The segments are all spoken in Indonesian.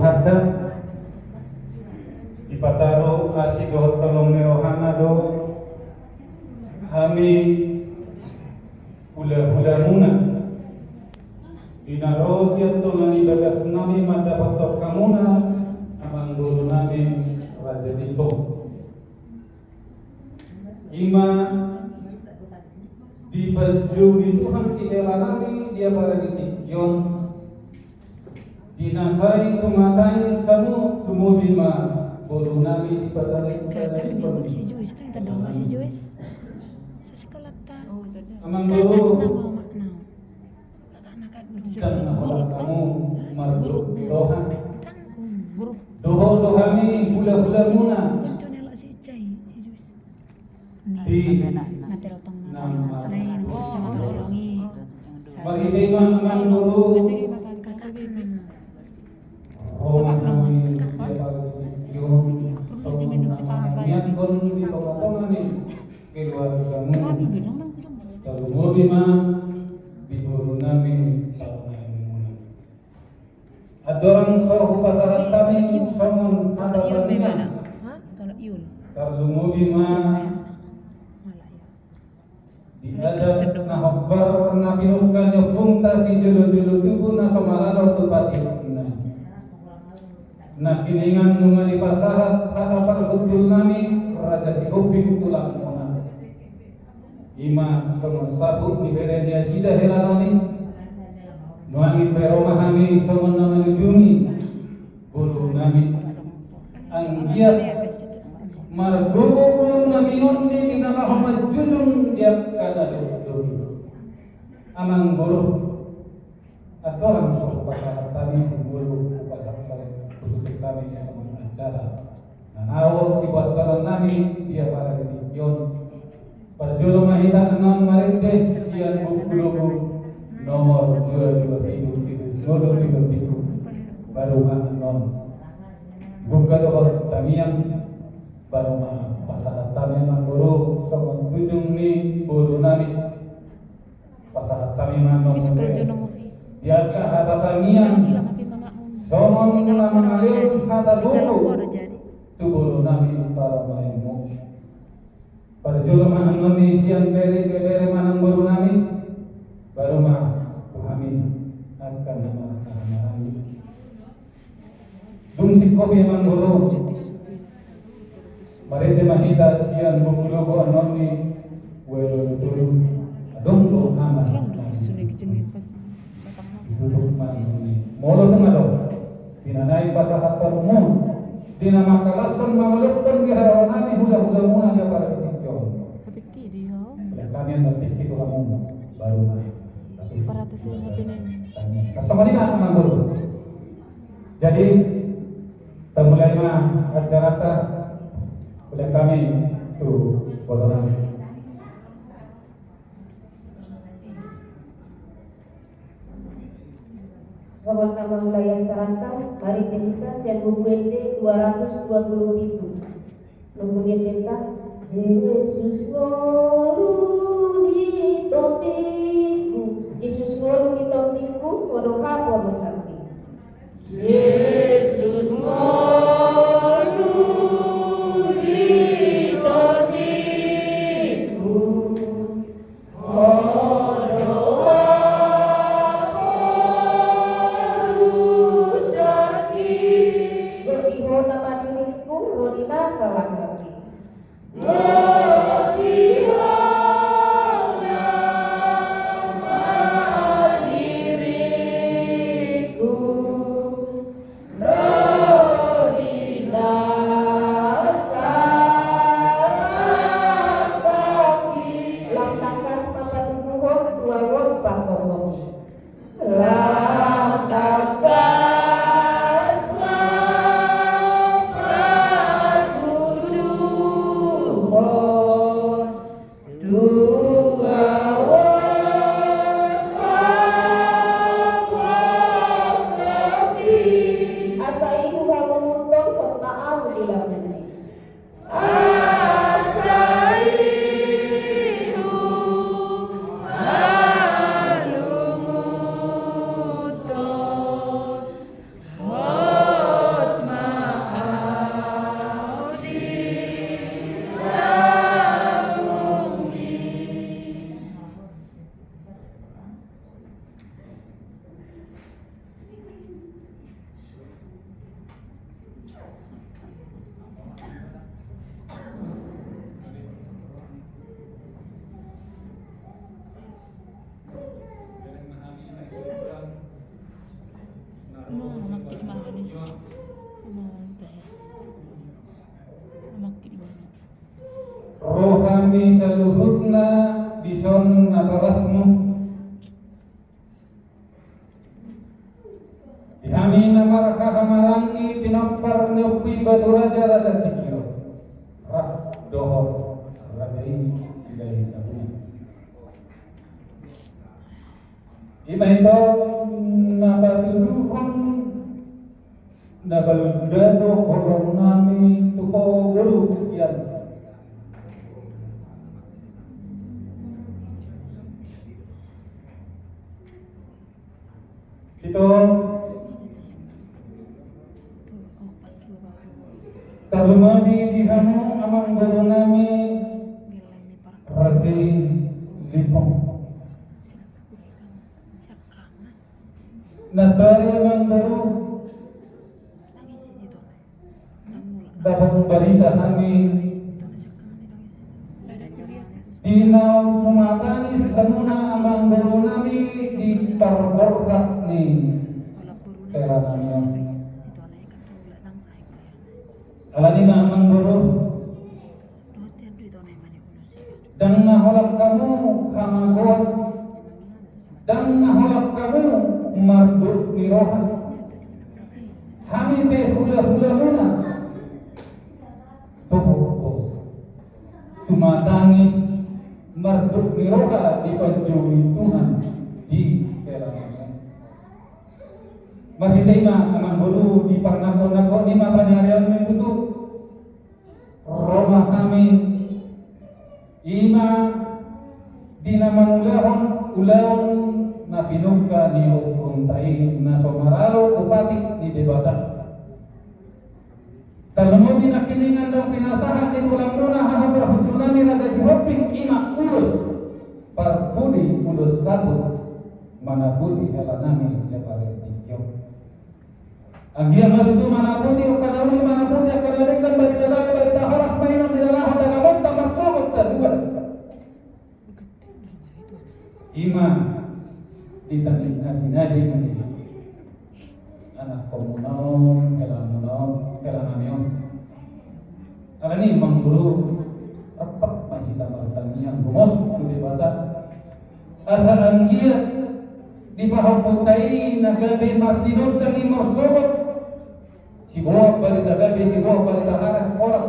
hadap ipataro asigo tolong nerohana do kami hula-hula muna inaros yato ngani bagas nami mata patok kamuna amang guru nami raja dito ima di baju di Tuhan ihela nami dia para ditikyon dinasai tumatai sanu tumubima guru nami di padari Kakak dia si Joyce kan kita doa si Joyce sa sekolah ta amang guru dan nama kamu marguru dohan doho kami hula-hula muna di nama marihiman amang guru Roma kami niat kon di pengatongan ni keluargamu kalau mau lima di guru nami ada orang suruh pasaran kami bangun ada pertanyaan kalau mau lima diajak nahokbar nabinukan nyopung tasi julu-julu tubuh nasomalalo tupati nah kiningan nungan di pasaran harapan betul nami raja si hobi pulang mona ima sama sabu di berenya sida helalani nuangi peromahami sama nama nujumi guru nami anggiat margogo nami ondi minala hamad judung diap kada dulu amang guru atau orang suruh pasaran kami guru pasaran khusus kami yang acara nah awal si buat kalau nami dia para ditikyon perjolo mahita enam marintes sian buku nomor 223 baru non buka dohor tamiang baru pasaran tamiang guru sama tujung ni guru nami pasaran tamiang nomor diarka hata tamiang somon nama ngalir hata buku tu guru nami para maimu perjolo manang ni sian bere manang guru nami baru amin akan nama kami dung si kopi emang guru mari mahita sian buku-buku anoni welo dulu dong do aman duduk mani molo tengalo dinanai pasahat terumum dinama kalasan mamelukkan di hadapan nami hula-hula muna dia pada ketikyon kami yang berpikir itu kamu baru naik para tutunya binen. Kasama din ang mga guru. Jadi, mulai acara ta oleh kami tu bodohan. Sobat nama wilayah Carantang, mari kita yang membuat 220.000. Kemudian kita Yesus ngolu di topiku, Yesus ngolu di topiku, kono hapon sakti. Yesus ngolu di topiku, kono hapon sakti. Berdiho nama diriku, rodi masalah kaki. Makin mahal nih. Makin mahal. Rohani saluhutna bison nabarasmu. Kami namaraka hamarangi pinampar nyopi batu raja raja sikio. Rak dohor raja ini ilahi sabuna. Ima ito nabatuduhon nabaludado horong nami tuho guru kian. Ito Kalumadi dihamu amang guru nami Rati Lipong Natari amang guru Dabang balita kami Dinaw sumatanis kanuna amang guru nami di parborkat ni Kera nami Alani na amang guru dan naholak kamu kamagon dan naholak kamu marduk nirohan kami pe hula-hula muna tuh tumatangis marduk niroha di panjuri Tuhan di kerangannya Magitay na amang guru di parnako-nako ni mapanarian itu Roma kami ima di namang ulahon na pinugka ni Untay na somaralo upati ni Debata. Kalau mo binakilingan daw pinasahan ni ulang muna hahapar hutulami na kasi hoping ima ulos parbudi ulos satu mana budi halanami ya paretikyo. Ang diyan maruto manaputi o kanauli manaputi ang kanalikan balita lagi balita horas mainom nilalahon na gamot na magsugod na duwan. Ima ditangin na dinadi manili. Anak komunom, kailangan yun. Alam ni, mang guru, rapat mahita martanian, gumos, hindi bata. Asa ang giya, di ba haputay na gabi masinod kang imorsogot. Sibuak balita gabi, sibuak balita haras, oras.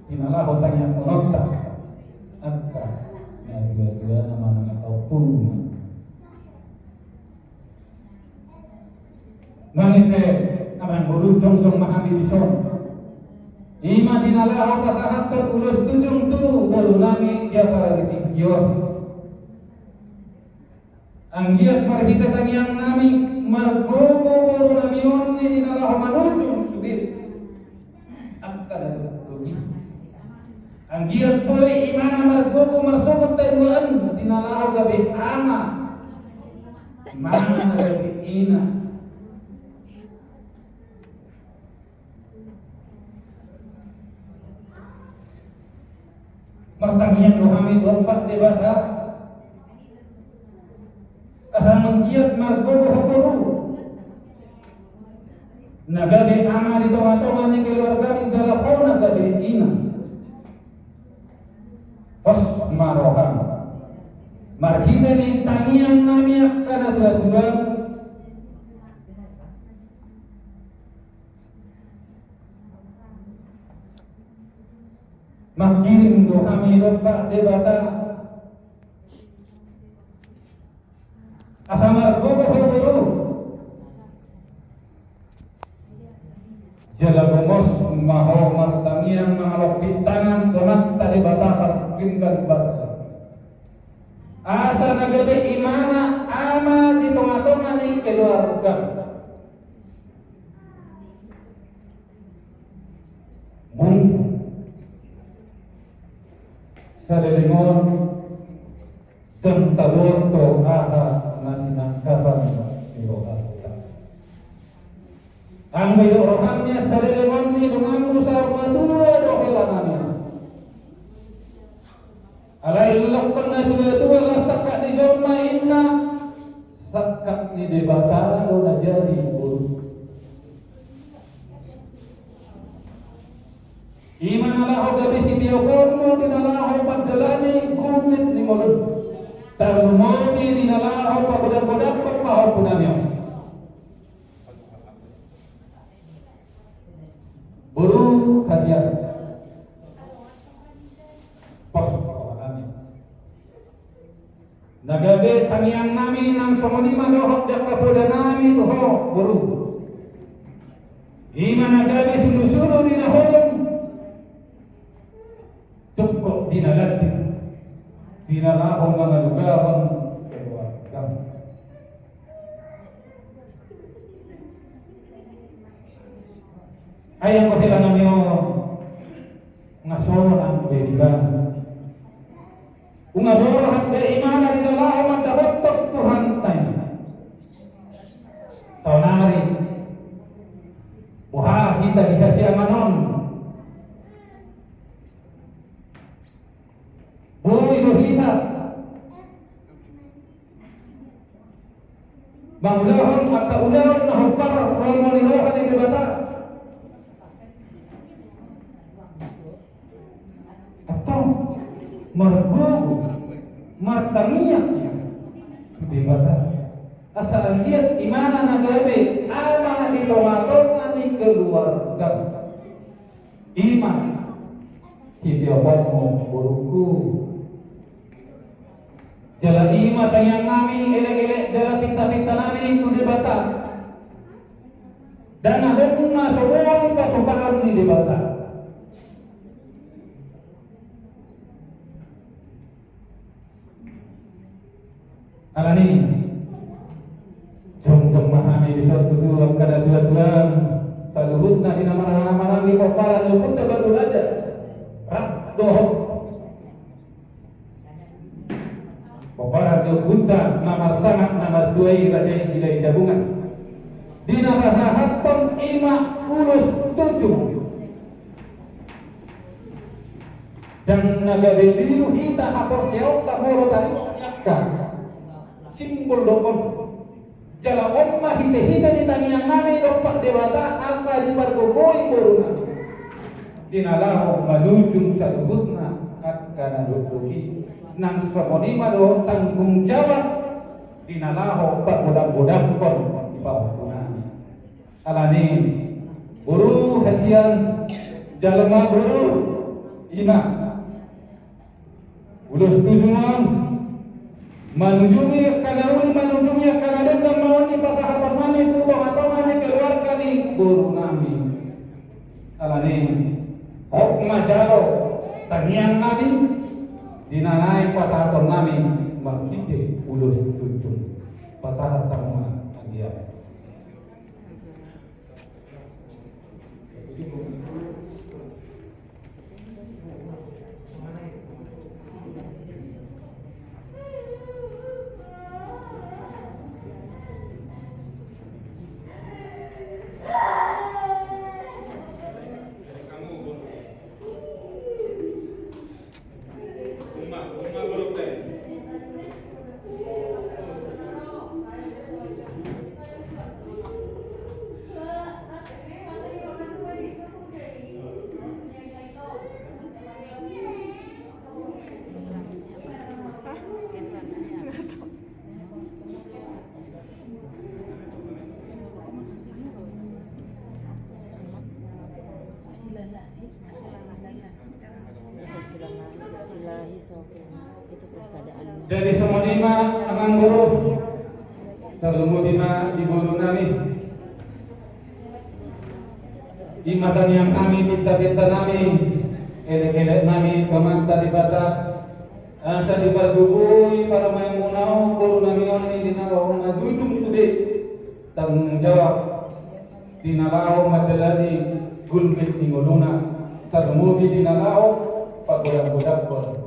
Pinalahot ang iyang kunokta. Agka, nagwa-gwa naman ang ataupun. Mangite, naman guru jong mahami bison. Ima dinalaho pasahatot ulos tujung tu, guru nami dia para ditikyo. Ang giat marhita tangyang nami margogo guru nami onni dinalaho manujung subir. Agka na rugi. Ang giat boy imana margogo marsugot tayuan dinalaho gabi ama. Mana gabi ina. Martangyan rohami dompat debata asal menggiat margogo hokoro nagabi ama di toma-toma ni keluarga ni dalapon nagabi ina pos marohan marhita ni tangiang nami kana dua-dua makirim dohami dompat debata asamar gogo hokoro jalagomos maho martangiang mangalok pintangan donat tadi bata parkinkan basa asa nagabi imana ama di tengah-tengah ni keluarga Salelingon dan taborto aha nasinangkapan sirohata. Ang may rohannya salelingon ni lungamu sa madua dohelananya. Alay lakpan na dua-dua lah sakak ni jomma inna sakak ni debata lo na jadi guru. guru hadiah pos kami nagabe taniang nami nang somoni madohok dak kapoda nami tuho guru ima nagabe sulu-sulu dinahon cukup dinalati dinalahon mga lugahon keluarga ayang ko sila namyo ngasoro ang kaibigan ungadoro hangga imana dinalahon magdahotok Tuhan tayo saunari buha kita bisa siya manon buhay dohita mangulahon at kaulahon na hupar romo ni rohan ni debata atau merbog martangiyak debata asal lihat imana nagabe ama di tomatongan ni keluarga iman si Tiawan guruku jala ima tanyang nami elek-elek jala pinta-pinta nami itu debata dan ada pun nasobong pasupakan ni debata alani jom mahami bisa tuduh kada dua-dua saluhutna ina marang-marang ni paparan luput tabatul aja rak dohok paparan dohutna nomor sangat nomor 2 rajai silai jabungan dina basahaton ima ulus 7 dan nagabe dilu hita apor seok tak moro tali yakka simbol dokon jala omma hite-hite di taniang nami dopak dewata asa di pargogoi boru nami dinalaho malujung saluhutna akkana dokohi nang samonima do tanggung jawab dinalaho pak bodak-bodak kon di bawah nami alani buru hasian jalma buru ina ulus tujuan manujungi kanawul manujungi kanada mau ni pasahabat nami pulang atau nami keluarga ni buru nami alani hok majalo tanian nami dinanai pasahabat nami makite ulus tujuh pasahat tamu dia dari semua lima amang guru terlumut lima di guru nami di matan yang kami pinta-pinta nami elek-elek nami kemanta di bata asa di barbugui para main munau guru nami oni di nalaw na dudung sude tanggung jawab di nalaw majalani gulmit di nguluna terlumut di nalaw pagodak-godak ko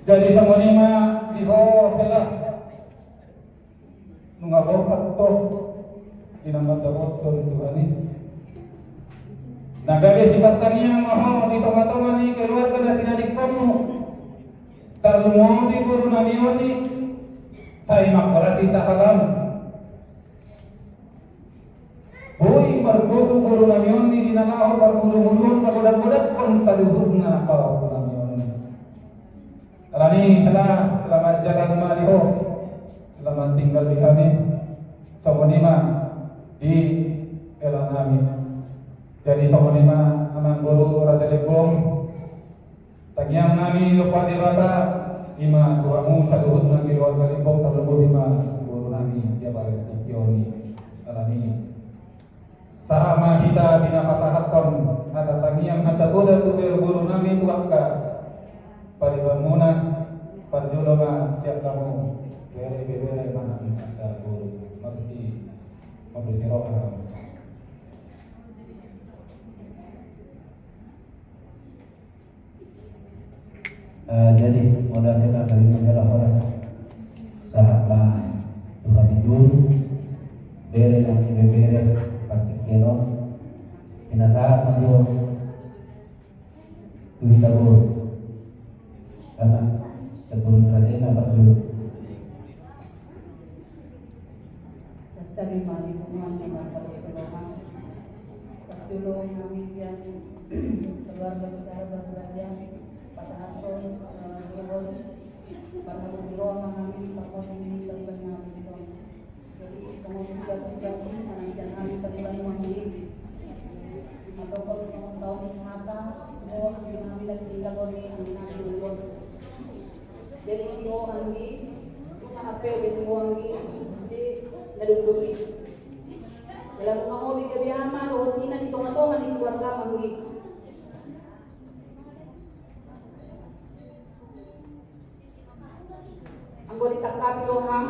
jadi sama lima diho telah nungabokat to dinambat dabot Tuhan ini nagabe sifat taniang maho di tongah-tongah ni keluarga na tinadik kono tarlungo di guru namioni sa imakorasi sa kalam Hoy margogo guru namioni dinalaho parguru-gurun pagodak-godak kon saluhut na kaw namioni alani telah selamat jalan maliho selamat tinggal di kami somonima di elang nami Jadi sama lima amang guru Raja Lempong tagyang nami lupa di bata lima tuamu saduhut nami keluarga Lempong terlebih lima guru nami dia balik tikioni alam ini. Sama kita pinapasahatan ada tagyang ada boda tu guru nami buaka paribamuna parjulungan siap kamu bere mana ada guru mesti memberi roh. Jadi modal kita dari majalah orang sahabat Tuhan itu bere nanti bere pakai kilo inasahat maju tulis tabur karena sebelum saja nampak dulu Terima lingkungan di mata pertolongan tertolong kami yang keluarga besar berkerja pasangan suami berbuat pada berdoa kami bahwa ini terlibat kami jadi kemudian juga sejak ini dan kami terlibat kami atau kalau semua tahu di mata oh kami lagi tinggal di kami berbuat jadi itu kami apa yang kami jadi naduduli dalam mengambil kebiasaan roh ini di tengah-tengah di keluarga manggis. Anggo disangka piloham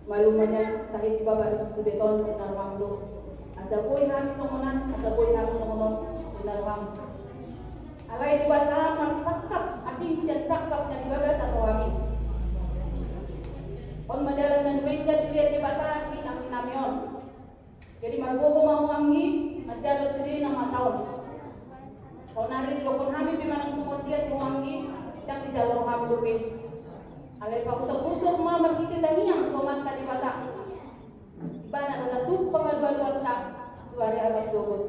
malumanya sahih bapak di beton narwang do. Asa boy kami songonan, asa boy kami songonon narwang. Alai dibata mansakap asing sian sakap yang dibaga satu kami. On madalan dan meja dilihat di bata di namion. Jadi margogo mau anggi majalo sendiri nama tahun. Kau nari dokon kami bimanang semua dia di anggi yang di jalur kami dope. Alai pa usap-usap mama kita daniang komat tadi bata. Ibana do natup pengaduan tak tuari abas dogot.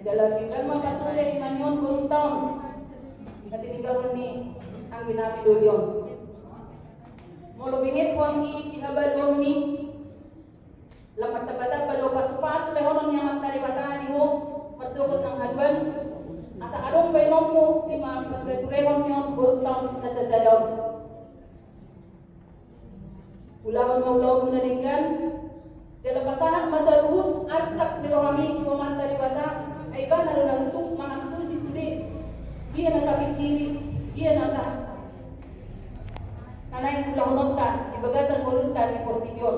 Dalam tinggal mah patulay manion kurang tahun. Natininggal ni ang ginabi dolion. Molo bingit ko ang ihabadong ni lamang tabatak balo kasupas lehonon niya magtaribata ni ho masugot ng hadwan asa arong baynom mo di magrekurehon niyon burtaon na sa sadaw ulahon mo ulahon mo naringgan dala pasahat masaluhut arsak ni rohami ko magtaribata ay ba naroon tuk mga tusi suli dia nakapikiri dia nata karena yang ulahon ta ibagasan voluntar di Portigion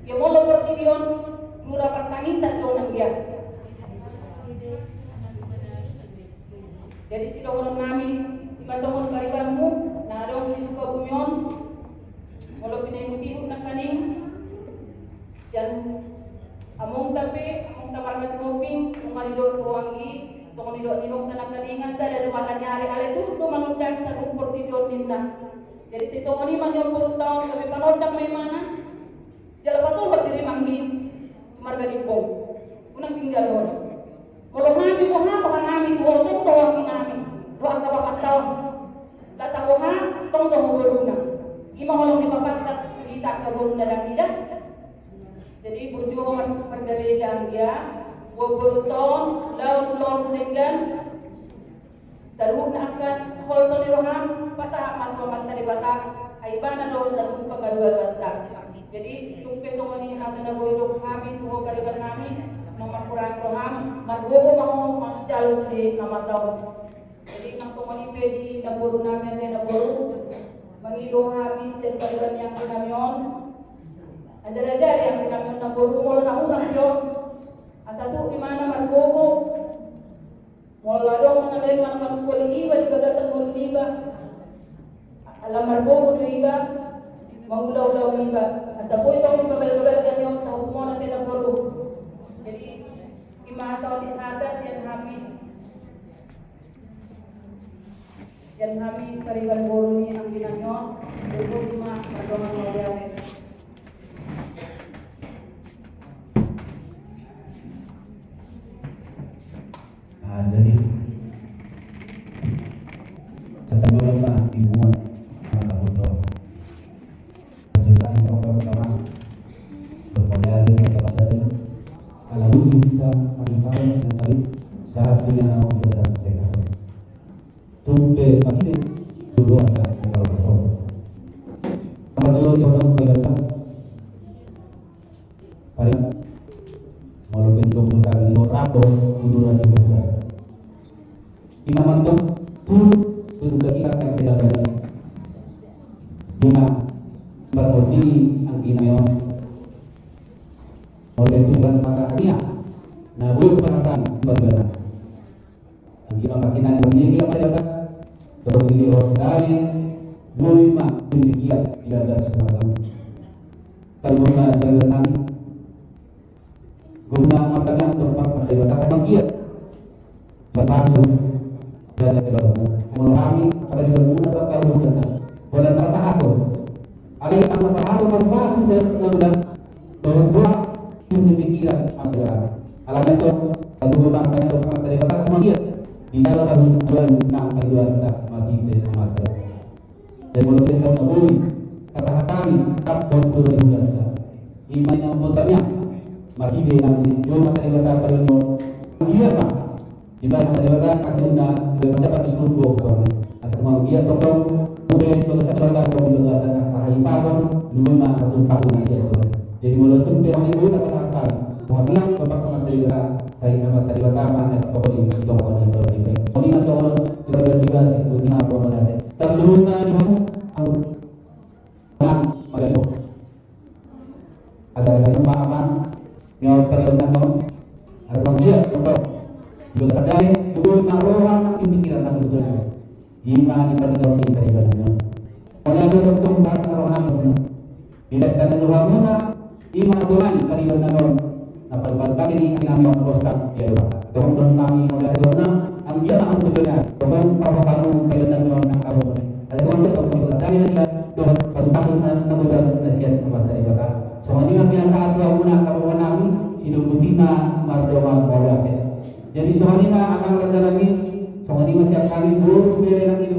yang molo Portigion murah pertangisan doon ang dia. Jadi si doon namin imasahon karibarmu na doon si Sukabumyon molo pinayutihok ng kaning yan among tabi among tamarga si Moping kung kanidot ko ang so kanidot ninong na nagkaningan sa dalo matanyari alay tuto manundan sa kong Portigion din na. Jadi si Songoni man yung purong taon kami panodang may mana jala pasol diri manggi marga Lempong unang tinggal hon molo kami ko ha baka namin ko tong tawag namin doa ka bapak taon la sa ko ha tong tong buruna ima holong ni bapak kat kita ka buruna lang tidak jadi burjo man marga ang dia wo buruton law dengan daluhog na akan holso ni roham pasaha man tadi bata ay ba na doon na itong pagkaduan sa jadi itong peso ko ni ang nagulog kami tuho kaliban namin ng makurang roham magbubo mo mga jalo di namasaw jadi ang tungkol ni pedi naburo namin at naburo mangilo kami sa kaliban niyang kinamyon ajar-ajar yang kinamyon naburo mo na unang yun asa to imana magbubo wala dong mga lain man manukuli iba di bagasan mo iba alam margo mo iba mangulaw-ulaw iba at po itong babal-babal ganyan sa hukumo na tinapuro jadi imasa din atas yan kami kariban boro ni ang ginanyon dugo lima madongan magyari jadi setelah lama ibuan maka butuh kesusahan yang pertama berpotensi kepada alam kita Pagi-pagi dan tadi saat dengan orang sehat. Tumpe pagi dulu ada kalau betul. Kalau dulu di orang berkata, hari malu bentuk kali ini orang dulu lagi berkata. Kita mantuk turun kita akan tidak ada. Lima berbudi angkinayon oleh Tuhan maka dia nabuh perhatian berbeda. Angkina makinan ini kita pada berdiri dari 25 demikian tidak ada sekarang. Terguna dengan guna matanya tempat pada magia berlangsung dan mengalami pada guna bakal guna boleh merasa aku ada yang merasa aku berlangsung dan bahwa demikian adalah alam itu lalu bermakna tempat pada magia di dalam satu enam kedua mati semata dan mulut kita mengabui kata-kata ini tak boleh juga iman yang membuatnya mati dengan jumlah kata-kata pada dia pak di mana kata-kata kasih undang dapat disuruh asal mau dia tolong kemudian kalau kata-kata kalau dilakukan ahli paham lima atau tahun aja jadi mulut itu yang itu kata-kata bahwa bapak kata-kata saya sama tadi pertama dan kau ini kalau ini kalau ini kalau tiba-tiba itu apa namanya terluka di mana ada pemahaman yang terkenal ada dia untuk juga sadari dulu orang yang pikiran aku betul iman dibandingkan cinta ibadahnya oleh itu untuk bahasa orang tidak ada luhamuna iman Tuhan ibadahnya dapat berkali ini kami merosak dia doa tolong kami oleh Tuhan ambil akan benar tolong apa kamu ibadahnya kamu ada Tuhan tetap dari Tuhan tahun dan nasihat kepada dari kata soalnya biasa aku guna kamu menami hidup butina mardoman boleh jadi soalnya akan kerja lagi soalnya masih kami buruk bere lagi itu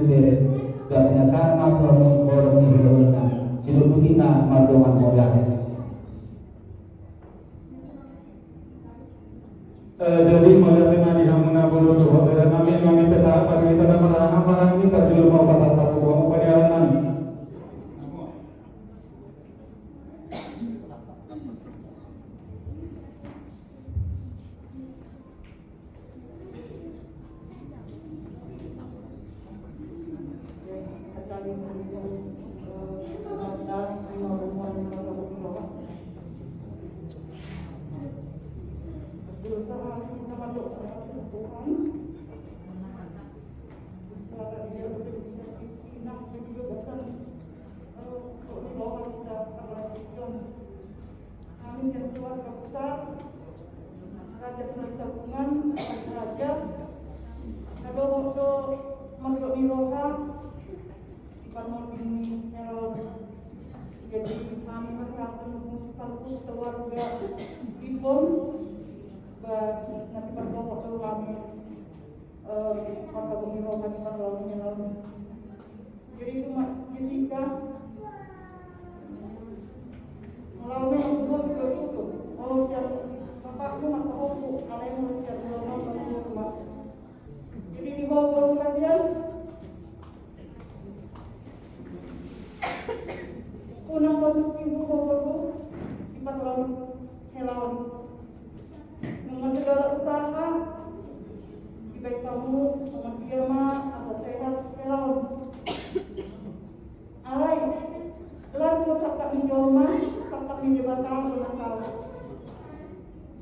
bere dan biasa aku orang hidup butina mardoman boleh jadi melihat dengan dihamuna bulu dan kami pesawat pagi kita dapat barang ini terjun mau pasal satu kamu perjalanan kami yang keluarga besar Raja Senang Sabungan Raja Nado Hodo Mandok Miroha Ipan Morbini jadi kami masyarakat satu keluarga Ibon nanti pada waktu kami Mandok Miroha di lalu jadi itu Mak Jessica kalau memang dua juga itu, kalau siap bapakku masa hoku, kalian harus siap dua tahun rumah. Jadi di bawah kalian, unang bagus ibu bawaku, cepat lalu helawan. Dengan segala usaha, baik kamu, sama dia mah, atau sehat helawan. Alai, lalu sakit menjolma. Kami dibatang menakal.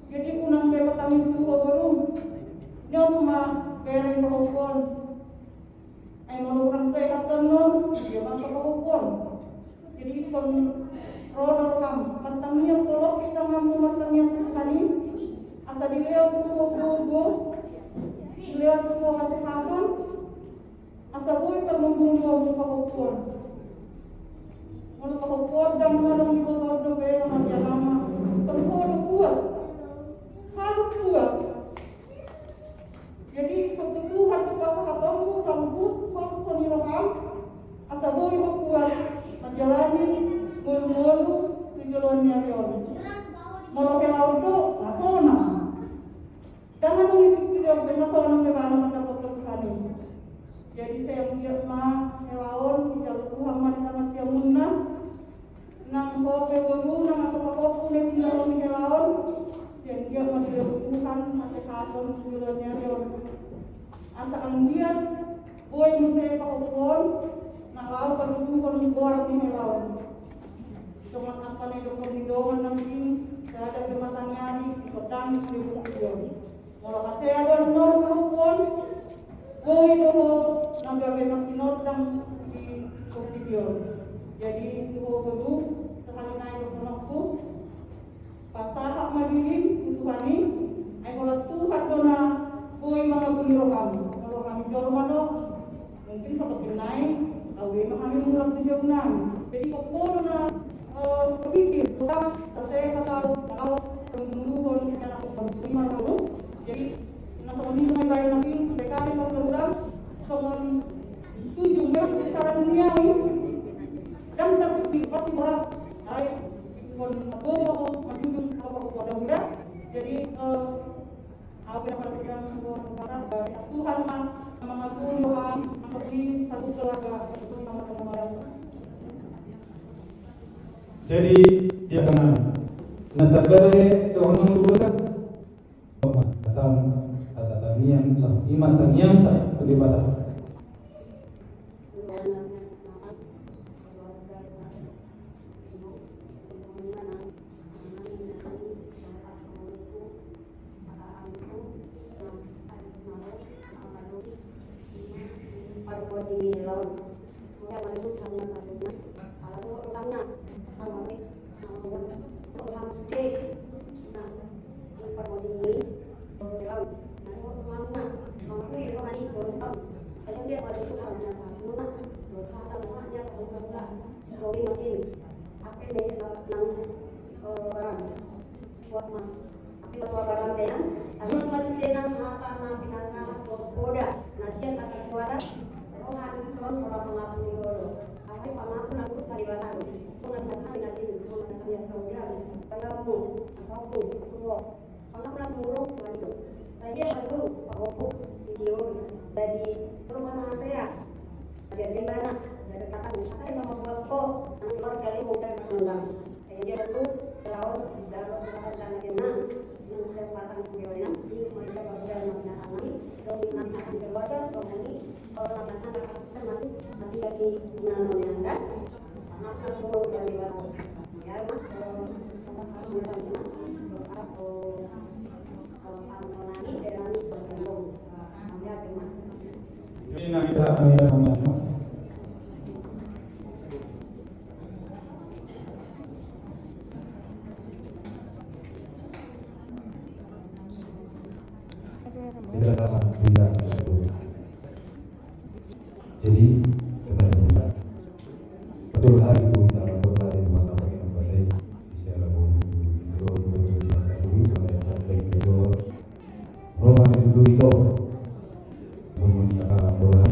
Jadi unang bebas kami suhu baru, nyoma beri bahupon. Ay malurang sehat non, dia bangsa bahupon. Jadi kon rodor kam, matangnya kalau kita mampu matangnya kali, asa dilihat buku, dilihat buku hati sakon, asa boy termunggung buku bahupon. Kalau kau dan orang di kota udah bela macam lama, terus kuat, harus kuat. Jadi kebutuhan kuasa katamu sambut harus penirahan, asal boleh kuat menjalani mulu-mulu tujuan nyarion. Molo ke laut tu nasona. Jangan mengikuti dia dengan seorang kebana mendapat kekani. Jadi saya melihat ke laut tidak Tuhan mari sama siang munah. Nang ko ke guru nang apa ko punya tinggal ke laut. Saya dia mari Tuhan masih katon sebelumnya dia. Asa ang dia boy musay pakupon nang laut panutupan buar di laut. Cuma akan itu pemidongan nanti saya ada kemasannya di pedang di bukit. Kalau saya ada nor kahupon, boy itu nanggawe makinor dan di bukit. Jadi itu bedu sekali naik ke penokku pasal hak madirin Tuhan ini ay kalau Tuhan dona boy mga buliro kami kalau kami jauh mana mungkin seperti naik awe kami murah tujuh enam jadi kepolo na berpikir saya kata kalau menunggu anak lima tahun jadi nasa ini may bayar natin mereka ay magdagulang sama tujuh mereka secara duniawi dan tapi pasti berat ay kon ako matulong ako dagulang jadi ako pinapalagyan ko para Tuhan man mga guro ang pagli sa keluarga itu nama teman. Jadi dia kena nasabare doang bukan datang kata tamian lah iman tamian tak bagaimana ini nak kita sama tidak sama tidak jadi kita berdoa betul hari itu kita berdoa di mana bagi membaca bisa lagu rohan itu menyatakan doa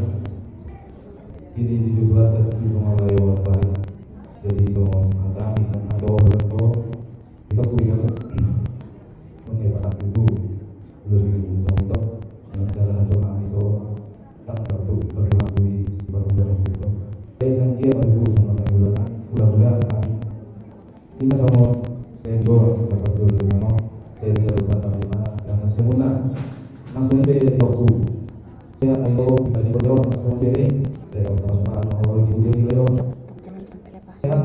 ini dibuat dari pengalaman baik jadi semua kami sangat doa kita punya menyebarkan itu lebih untuk cara doa itu tak perlu berlaku berbulan itu saya dia baru bulan kami kita semua saya doa dapat doa memang saya tidak lupa di mana dan semua langsung saya doa saya ayo dari berdoa langsung diri saya sama orang ibu yang lewat saya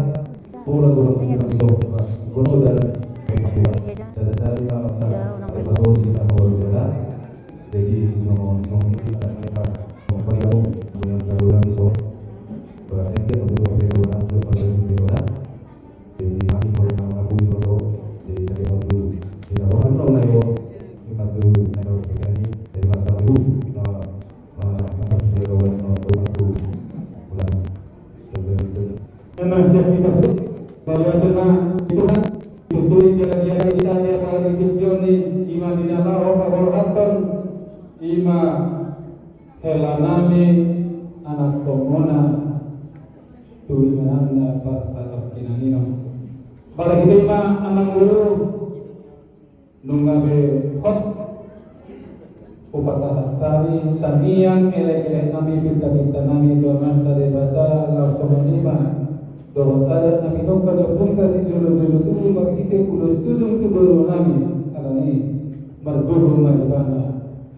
pulang doa pulang dari saya pasal di awal bela jadi semua kita mereka memperbaiki yang saluran itu berarti kita perlu berdoa jadi kami perlu mengaku itu jadi saya perlu tidak orang tahu lagi kita perlu naik begini jadi masa itu saya kawan doa Karena setiap kita bahwa tengah itu kan Tutup jalan-jalan kita dia kalau hidup ni iman di dalam orang berhaton iman helanami anak komona tu iman anda pas atau kinanino. Pada kita iman anak guru nungabe hot upasaha tari tamiang elek-elek nami pinta-pinta nami doman tade bata langsung lima doa ada nami dokka do pungka si dulu tu bagi kita ulos tulung tu baru nami alani margogo maribana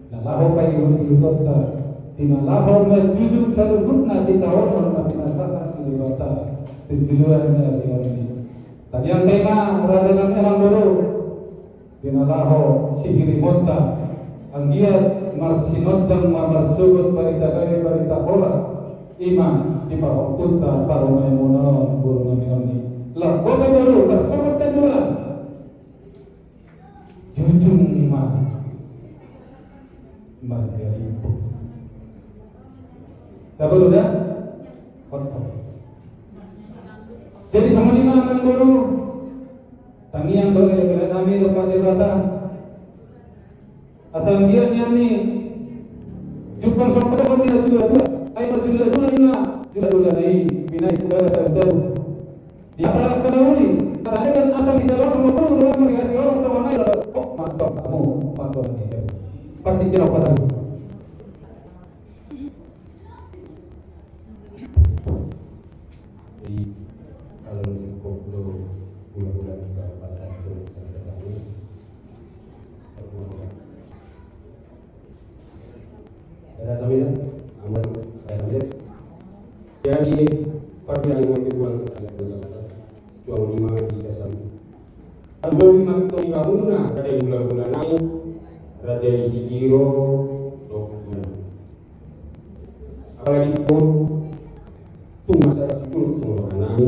na laho pai uti kota tina laho marjuduk satu guna di tawon na pinasakan di bata tujuan dari ini tamiang tema radalan emang baru tina laho sihiri monta ang giat marsinodang mamarsugot barita oras iman di bawah kunta parumay muna guru namin ni lah boga baru tersebut kedua jujung iman margaripo tak dah kotor jadi sama lima akan guru tangiang bagi kami dapat dilatah asal dia ni jumpa sampai dapat tidak dua ay dua ina dua ni pinay kuda sa di antara kanuli karena asal di dalam semua pun orang mengasihi orang sama naik oh mantap kamu mantap ni pasti kira pasal di kalau cukup bulan-bulan pada itu ada tamina amal ada jadi pada yang kedua jual lima di dasar jual lima itu lima ada bulan-bulan naik ada di Sikiro dokumen apalagi pun tu masalah itu mengenai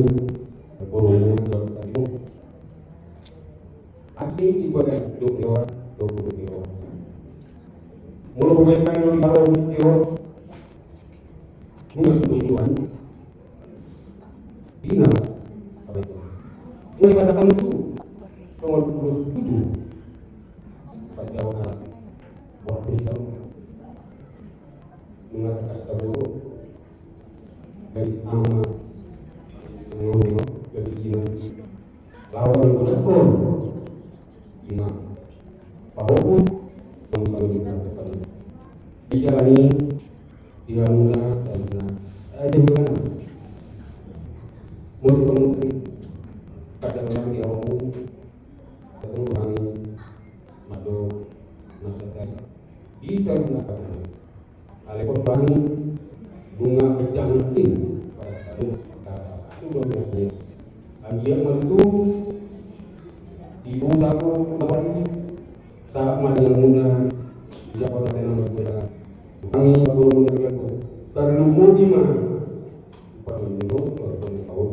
ekonomi itu ada di bagian 20 kilo mulu kebanyakan yang baru kilo mungkin tujuan bina apa itu ini pada kamu itu nomor 27 pada orang buat beritahu mengatakan dulu dari nama semua dari ini lawan yang benar imam bahwa kamu dikatakan dijalani dilamuna dan benar ada bukan mungkin kadang orang di awam atau orang madu masyarakat bisa mengatakan alih korban bunga berjangkit pada itu belum biasanya anjir itu ibu tahu apa ini saat mana yang muda bisa pada tenang berbeda kami baru mendengar karena mau di mana pada menengok pada tahu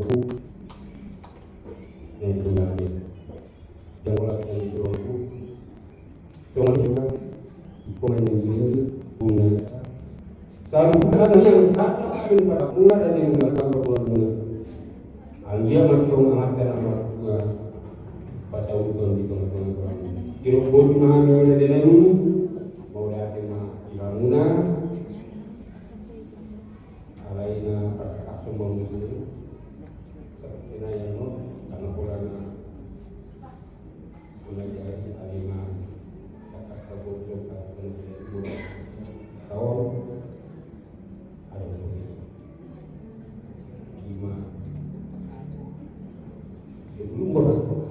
yang terjadi yang melakukan itu cuma juga pemain ini bunga kalau bukan yang tak pada bunga dan yang melakukan bunga anjir macam amat dalam pasal itu di teman-teman kirobot mana ada dalam mau lihat ilamuna alaina kasus bom itu karena yang karena pulang belajar alima kata kabut juga tahun ada lima sebelum berlaku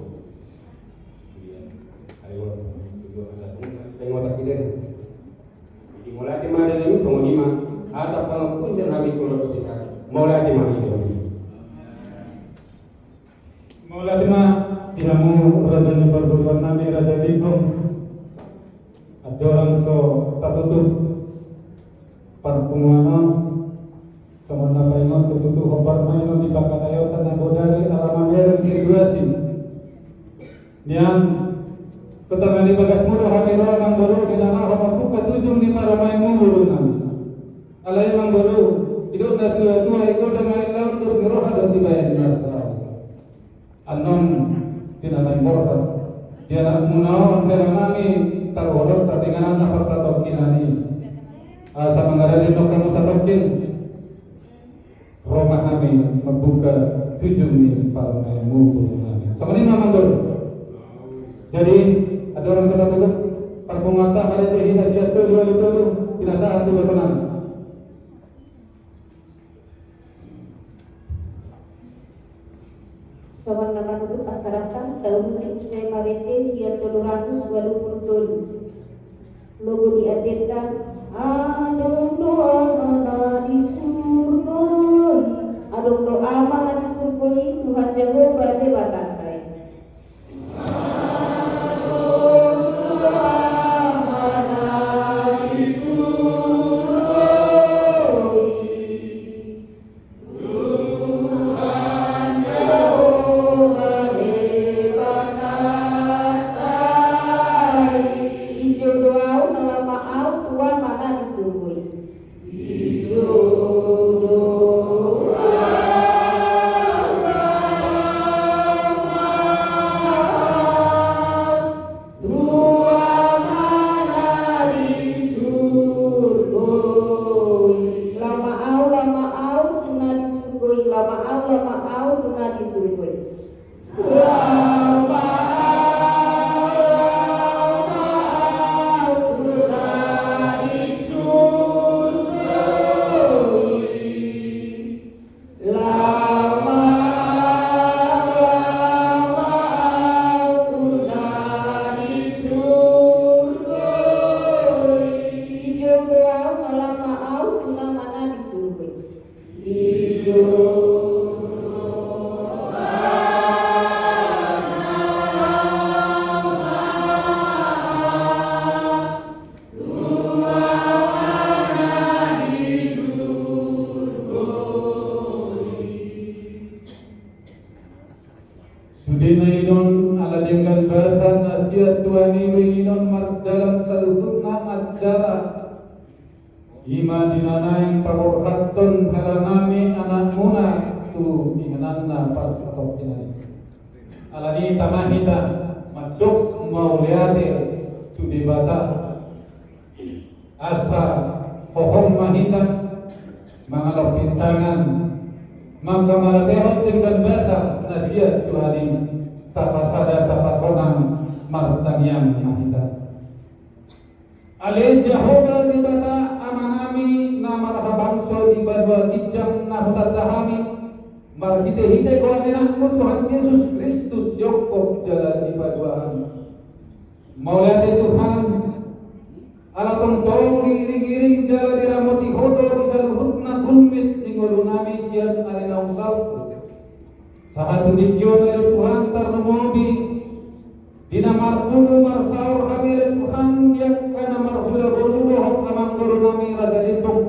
mulai di mana ini semua lima ada pun jangan habis kalau bisa mulai di mana ini mulai di mana dinamu raja di berbulan nabi raja Bikong ada orang so tak tutup parpunguano sama nabai no tutup hopar maino di bakatayo tanah bodari alaman merek situasi niang ketangani bagas muda hamiro nang baru di dalam hopar buka tujung di maramai mulu nang alai mang baru hidup dah tua ikut dengan laut terus ngeroh ada si bayan nasa anon tinanay morta dia nak munaon pero nami tarolot tatinganan na pasatokin ani sa mga relino kamu satokin Roma kami membuka tujuh ni para mulu nami so kanina mang baru jadi Ada orang sudah tutup perpungata pada kita jatuh dua itu tidak saat itu tenang. Sobat nama untuk acaratan tahun 1900 hingga 220 tahun. Logo diadakan adong doa mana di surga, adong doa mana di surga Tuhan Jehovah debatantai. Adong doa mana di surga, Tuhan Jehovah debatantai. Ijo doa lama au Tuhan mana di surga. Ijo doa Sudinainon ala dengan bahasa nasihat Tuhan inon mardalan salututna acara ima dinanai paborhaton halanami anak muna tu ingananna pas atau tinai alani tamahita macok mauliate tu debata asa hohong mahita mangalok pintangan maka malakehot dengan bahasa nasihat Tuhan ini tapasada tapasonang martanian mahita ale Jehovah di bata amanami na marhabangso di badwa dijang na hutatahami marhite-hite ko anak mo Tuhan Yesus Kristus Yakob jala di badwaan maulate Tuhan ala tong iring-iring jala di ramoti hodo di saluhut na gumit di ngolunami siyan arena usap sahatu dikyon ale Tuhan tarnumobi dinamarpulu marsaur kami ale Tuhan diak kana marhula buluho amang ngolunami raja litung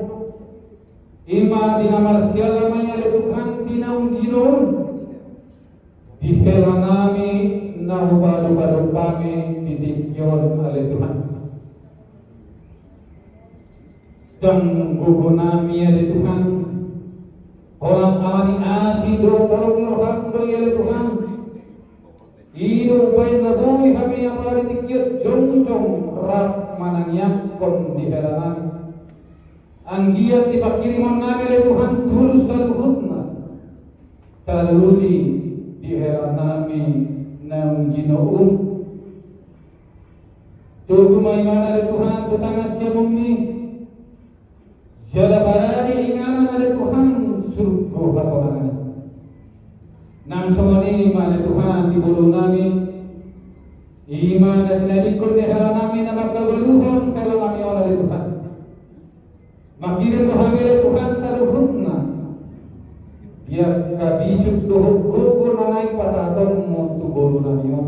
ima dinamarsial amay ale Tuhan dinaung ginon dihelanami nahubalu-balu kami didikyon ale Tuhan dan gugunami ale Tuhan orang amani asi do tolong roham do ale Tuhan ino upay nabuhi kami apari tikyot jong-jong rap manangyak kon di halaman ang giat dipakirimon namin ale Tuhan tulus kaluhutna taluli di halaman namin ng Ginoong tugumay man ale Tuhan tutangas siya mong Siya paradi inganan ada Tuhan surga kasorangan. Nang sumoni mana Tuhan di bulu nami iman dan dinadikun di hal nami na magkabaluhon kalau kami oleh Tuhan. Makirim Tuhan oleh Tuhan saluhutna. Biar kabisuk tuhuk gugur na naik pasaton mo tu bulu nami mo.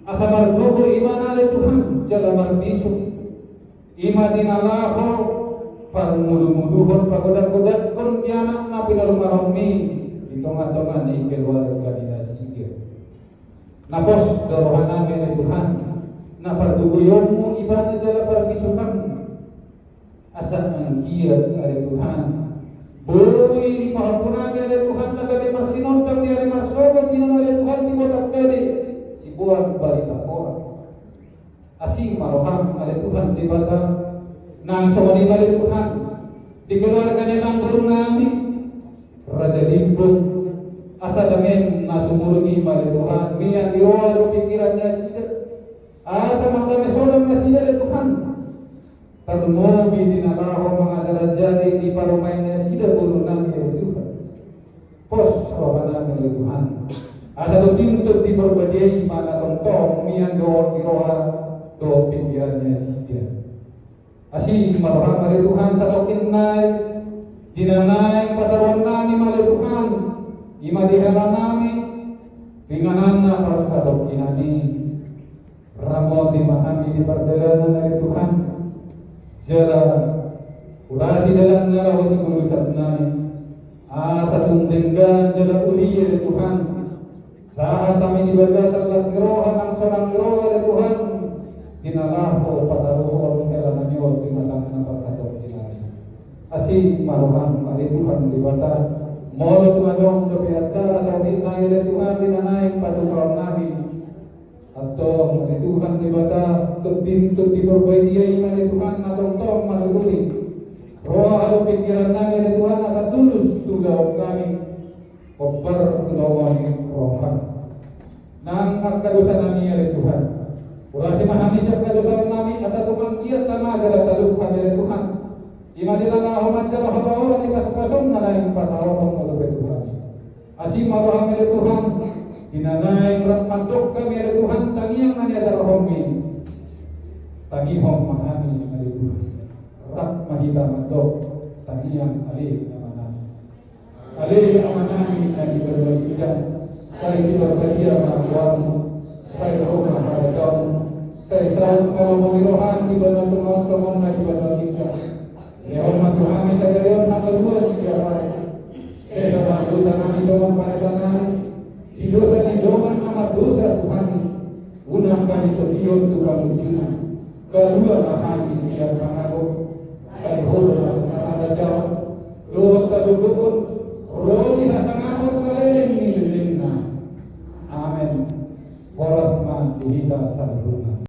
Asa margugo iman oleh Tuhan jala marbisuk. Ima dinalaho pangmulu-muluhon pagodak-godak kon dianak na pinarumahami hitung-hitungan ikil warga dinasihir napos dorohan namin ay Tuhan na pagduguyon mo iba na jala parabisukan asa ang kiyat ay Tuhan buhay di pahampunan ay Tuhan na kami marsinotang di ay marsobot dinan ay Tuhan si botak kami si buwan balita orang asing maroham ay Tuhan di bata nang sumali balik Tuhan dikeluarkan ng guru namin Raja Limbong asa damin na sumurungi balik Tuhan miyan diwa do pikirannya sida nalaho mga darajat di parumainya sida bulunan ya Tuhan. Pos rohana ya Tuhan. Asa do pintu di berbadai mana tong mian do diroha do pikirannya sida. Asi marohana ya Tuhan satu kinai dinanai padawan nami male Tuhan. Ima dihalan nami ringanana para do kinani. Ramo dimahami di perjalanan dari Tuhan. Jalan urasi dalam nala wasi guru sabnani satu tenggan jalan uli dari Tuhan saat kami dibaca sebelas gerohan ang sorang gerohan dari Tuhan dinalaho pataruho kailangan nyo pinatang na pagkatong dinari asing maruhan dari Tuhan dibaca molo tumadong dari acara sa tinay dari Tuhan dinanayin patukang namin atau dari Tuhan dibaca terdintut diperbaiki dia iman dari Tuhan atau tong malukuri roh atau pikiran nami dari Tuhan asa tulus sudah kami koper tulawani rohan nang kadosa nami dari Tuhan urasi mahami siap kadosa nami asa tukang kiat tanah adalah taluhan dari Tuhan iman dilana homat jalan habawan di pasok-pasok na lain pasawang oleh Tuhan asim maroham dari Tuhan dinanay mandok kami ada Tuhan tangiang nani ada rohmi tangihong mahami ada Tuhan rak mahita mandok tangiang alih amanami alih amanami nani berbagian saya berbahagia ma'awamu saya rumah hadamu saya selalu kalau memirohan di bawah Tuhan semua di bawah kita ya hormat Tuhan saya dari orang kedua siapa saya selalu tanami doang pada sana di dosa di doang nama dosa Tuhan unang kami terdiam Tuhan wujudnya kedua mahami siap mengaku ay hulu ada jauh roh tadukun roh dihasangapun kalian ini amin koras man dihita salhuna